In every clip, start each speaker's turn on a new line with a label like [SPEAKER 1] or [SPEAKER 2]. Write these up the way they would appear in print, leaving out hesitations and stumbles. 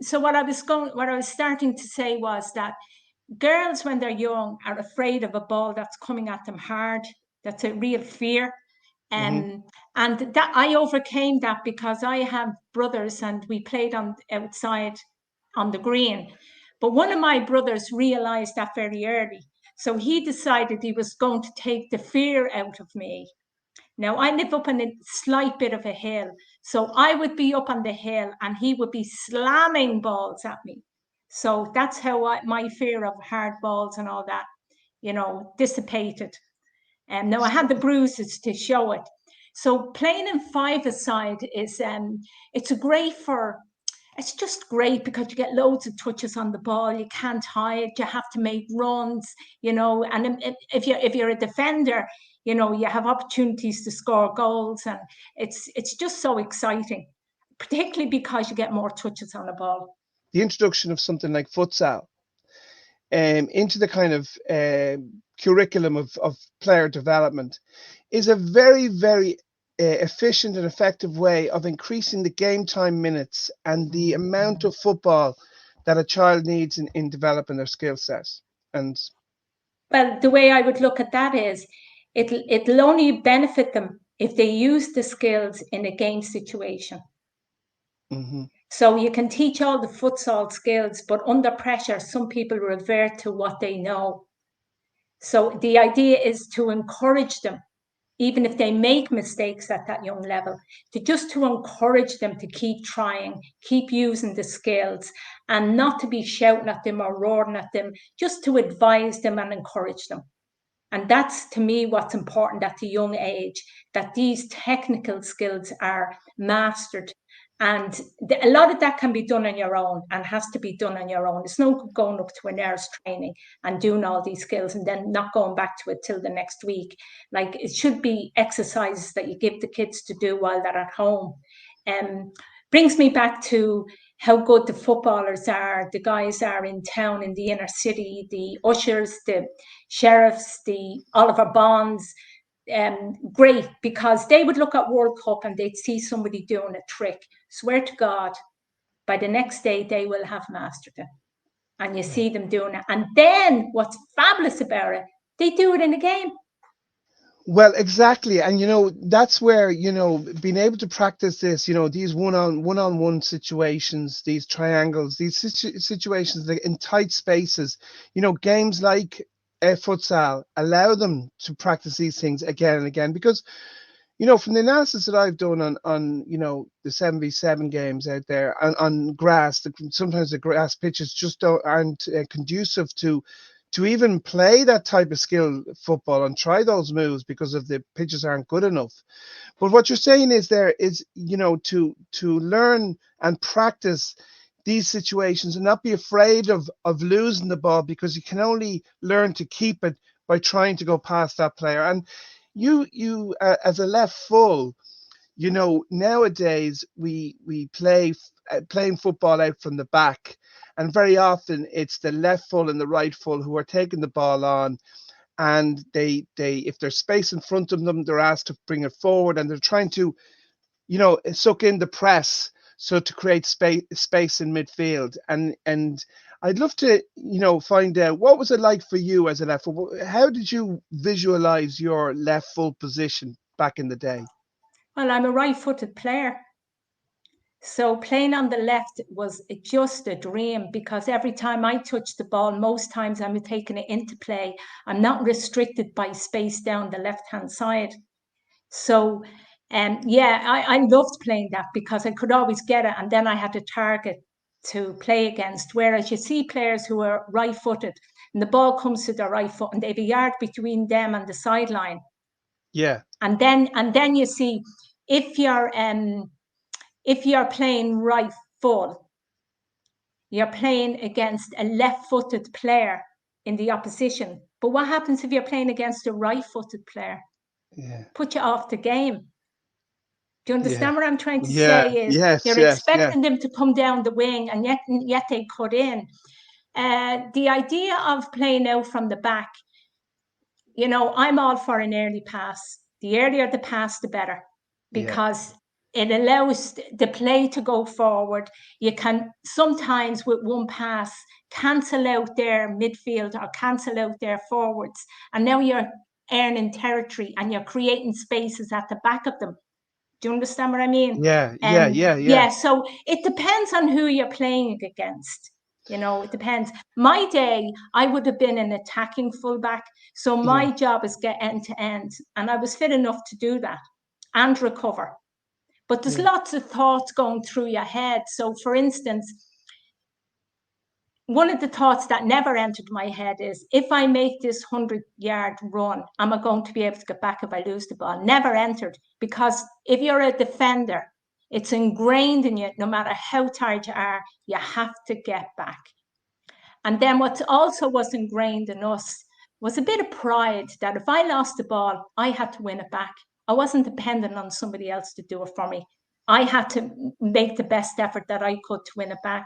[SPEAKER 1] So what I was starting to say was that girls, when they're young, are afraid of a ball that's coming at them hard. That's a real fear.
[SPEAKER 2] Hmm.
[SPEAKER 1] And that I overcame that because I have brothers and we played on outside on the green. But one of my brothers realized that very early. So he decided he was going to take the fear out of me. Now I live up on a slight bit of a hill. So I would be up on the hill and he would be slamming balls at me. So that's how my fear of hard balls and all that, dissipated. And now I had the bruises to show it. So playing in five-a-side is it's just great because you get loads of touches on the ball. You can't hide. You have to make runs, And if you're a defender, you have opportunities to score goals, and it's just so exciting, particularly because you get more touches on the ball.
[SPEAKER 2] The introduction of something like futsal into the kind of curriculum of player development is a very, very efficient and effective way of increasing the game time minutes and the amount of football that a child needs in developing their skill set. And
[SPEAKER 1] Well, the way I would look at that is it'll only benefit them if they use the skills in a game situation.
[SPEAKER 2] mhm.
[SPEAKER 1] So you can teach all the futsal skills, but under pressure, some people revert to what they know. So the idea is to encourage them, even if they make mistakes at that young level, to encourage them to keep trying, keep using the skills, and not to be shouting at them or roaring at them, just to advise them and encourage them. And that's, to me, what's important at a young age, that these technical skills are mastered. And a lot of that can be done on your own and has to be done on your own. It's no good going up to a nurse training and doing all these skills and then not going back to it till the next week. Like, it should be exercises that you give the kids to do while they're at home. Brings me back to how good the footballers are, the guys are in town, in the inner city, the ushers, the sheriffs, the Oliver Bonds. Great, because they would look at World Cup and they'd see somebody doing a trick. Swear to God, by the next day they will have mastered it. And you see them doing it. And then what's fabulous about it, they do it in a game.
[SPEAKER 2] Well, exactly, and that's where being able to practice this, these one-on-one situations, these triangles, these situations in tight spaces, games like futsal allow them to practice these things again and again because from the analysis that I've done on the 7v7 games out there on grass, sometimes the grass pitches just aren't conducive to even play that type of skill football and try those moves because of the pitches aren't good enough. But what you're saying is there is, to learn and practice these situations and not be afraid of losing the ball because you can only learn to keep it by trying to go past that player. And you as a left full, nowadays we playing football out from the back, and very often it's the left full and the right full who are taking the ball on, and they if there's space in front of them, they're asked to bring it forward, and they're trying to suck in the press so to create space in midfield. And I'd love to find out what was it like for you as a left full. How did you visualize your left full position back in the day?
[SPEAKER 1] Well, I'm a right-footed player. So playing on the left was just a dream because every time I touch the ball, most times I'm taking it into play. I'm not restricted by space down the left-hand side. So, yeah, I loved playing that because I could always get it, and then I had a target to play against. Whereas you see players who are right-footed, and the ball comes to their right foot, and they have a yard between them and the sideline.
[SPEAKER 2] Yeah.
[SPEAKER 1] And then you see if you're playing right full, you're playing against a left-footed player in the opposition. But what happens if you're playing against a right-footed player?
[SPEAKER 2] Yeah.
[SPEAKER 1] Put you off the game. Do you
[SPEAKER 2] Yeah.
[SPEAKER 1] understand what I'm trying to
[SPEAKER 2] Yeah.
[SPEAKER 1] say? Is
[SPEAKER 2] Yes.
[SPEAKER 1] you're
[SPEAKER 2] Yes. Yeah.
[SPEAKER 1] expecting them to come down the wing, and yet they cut in. The idea of playing out from the back, I'm all for an early pass. The earlier the pass, the better,
[SPEAKER 2] Yeah.
[SPEAKER 1] because it allows the play to go forward. You can sometimes with one pass cancel out their midfield or cancel out their forwards. And now you're earning territory and you're creating spaces at the back of them. Do you understand what I mean?
[SPEAKER 2] Yeah.
[SPEAKER 1] So it depends on who you're playing against. It depends. My day, I would have been an attacking fullback. So my job is get end to end. And I was fit enough to do that and recover. But there's lots of thoughts going through your head. So for instance, one of the thoughts that never entered my head is, if I make this 100-yard run, am I going to be able to get back if I lose the ball? Never entered, because if you're a defender, it's ingrained in you, no matter how tired you are, you have to get back. And then what also was ingrained in us was a bit of pride that if I lost the ball, I had to win it back. I wasn't dependent on somebody else to do it for me. I had to make the best effort that I could to win it back.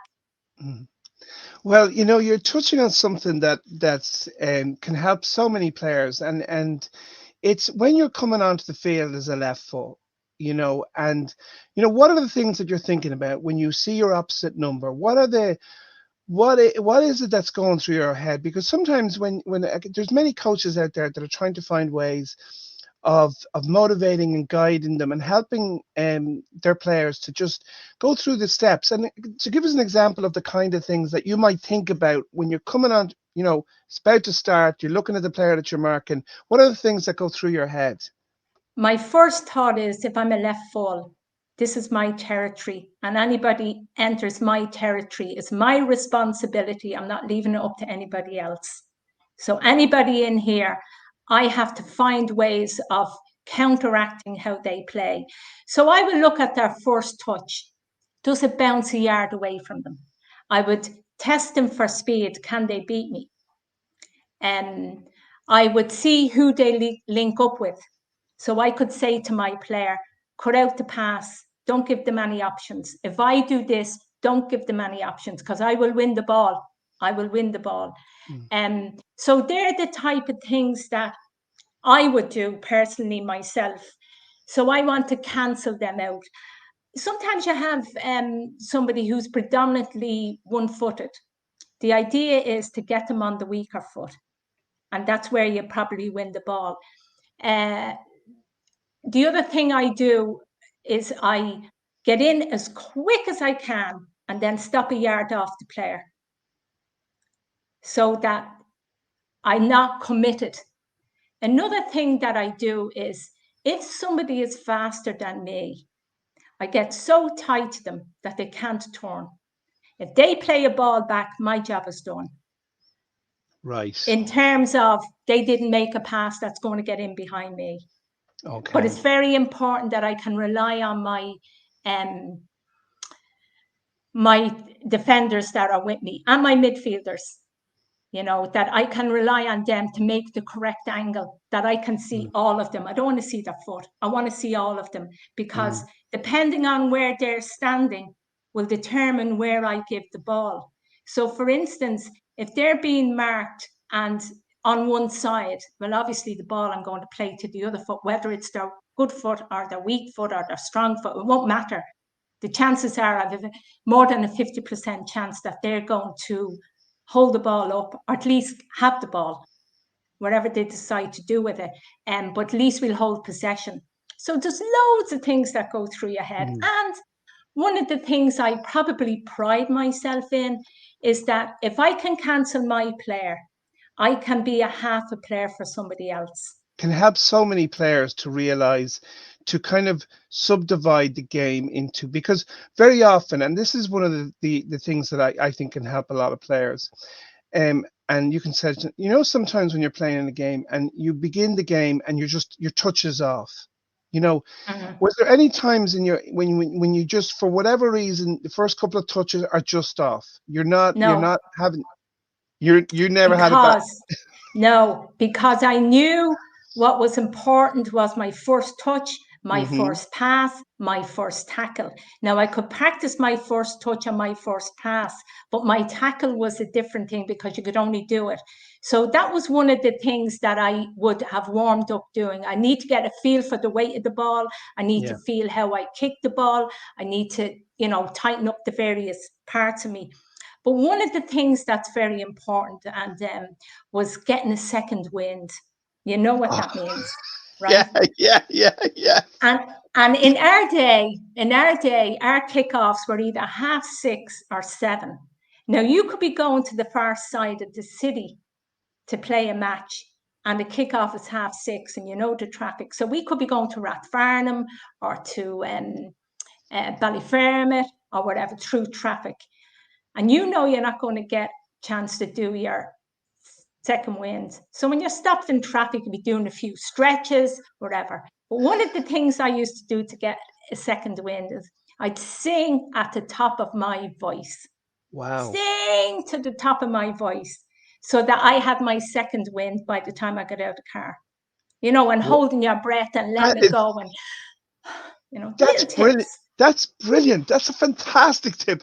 [SPEAKER 2] Well, you're touching on something that's can help so many players, and it's when you're coming onto the field as a left foot, and what are the things that you're thinking about when you see your opposite number? What is it that's going through your head? Because sometimes when there's many coaches out there that are trying to find ways of motivating and guiding them and helping their players to just go through the steps. And to give us an example of the kind of things that you might think about when you're coming on, it's about to start, you're looking at the player that you're marking. What are the things that go through your head?
[SPEAKER 1] My first thought is, if I'm a left full, this is my territory, and anybody enters my territory, it's my responsibility. I'm not leaving it up to anybody else. So anybody in here, I have to find ways of counteracting how they play. So I will look at their first touch. Does it bounce a yard away from them? I would test them for speed. Can they beat me? And I would see who they link up with. So I could say to my player, cut out the pass. Don't give them any options. If I do this, don't give them any options, because I will win the ball. I will win the ball. So they're the type of things that I would do personally myself. So I want to cancel them out. Sometimes you have somebody who's predominantly one-footed. The idea is to get them on the weaker foot, and that's where you probably win the ball. The other thing I do is I get in as quick as I can and then stop a yard off the player, so that I'm not committed. Another thing that I do is, if somebody is faster than me, I get so tight to them that they can't turn. If they play a ball back, my job is done.
[SPEAKER 2] Right.
[SPEAKER 1] In terms of they didn't make a pass that's going to get in behind me.
[SPEAKER 2] Okay.
[SPEAKER 1] But it's very important that I can rely on my defenders that are with me and my midfielders, that I can rely on them to make the correct angle, that I can see all of them. I don't want to see their foot. I want to see all of them, because depending on where they're standing will determine where I give the ball. So for instance, if they're being marked and on one side, well, obviously the ball I'm going to play to the other foot, whether it's their good foot or their weak foot or their strong foot, it won't matter. The chances are I have more than a 50% chance that they're going to hold the ball up, or at least have the ball, whatever they decide to do with it. But at least we'll hold possession. So there's loads of things that go through your head. And one of the things I probably pride myself in is that if I can cancel my player, I can be a half a player for somebody else.
[SPEAKER 2] Can help so many players to realize, to kind of subdivide the game into, because very often, and this is one of the things that I think can help a lot of players, and you can say, sometimes when you're playing in a game and you begin the game and your touch is off, was there any times in your when you just, for whatever reason, the first couple of touches are just off? You never had a bad.
[SPEAKER 1] No, because I knew what was important was my first touch my first pass, my first tackle. Now, I could practice my first touch and my first pass, but my tackle was a different thing because you could only do it. So that was one of the things that I would have warmed up doing. I need to get a feel for the weight of the ball. I need to feel how I kick the ball. I need to, tighten up the various parts of me. But one of the things that's very important was getting a second wind. You know what that means, right?
[SPEAKER 2] Yeah.
[SPEAKER 1] And in our day, our kickoffs were either 6:30 or 7. Now you could be going to the far side of the city to play a match, and the kickoff is 6:30, and the traffic. So we could be going to Rathfarnham or to Ballyfermot or whatever through traffic. And you're not going to get a chance to do your second wind. So when you're stopped in traffic, you'll be doing a few stretches, whatever. But one of the things I used to do to get a second wind is I'd sing at the top of my voice.
[SPEAKER 2] Wow.
[SPEAKER 1] Sing to the top of my voice so that I had my second wind by the time I got out of the car. And holding your breath and letting it go. And,
[SPEAKER 2] That's brilliant. That's brilliant. That's a fantastic tip.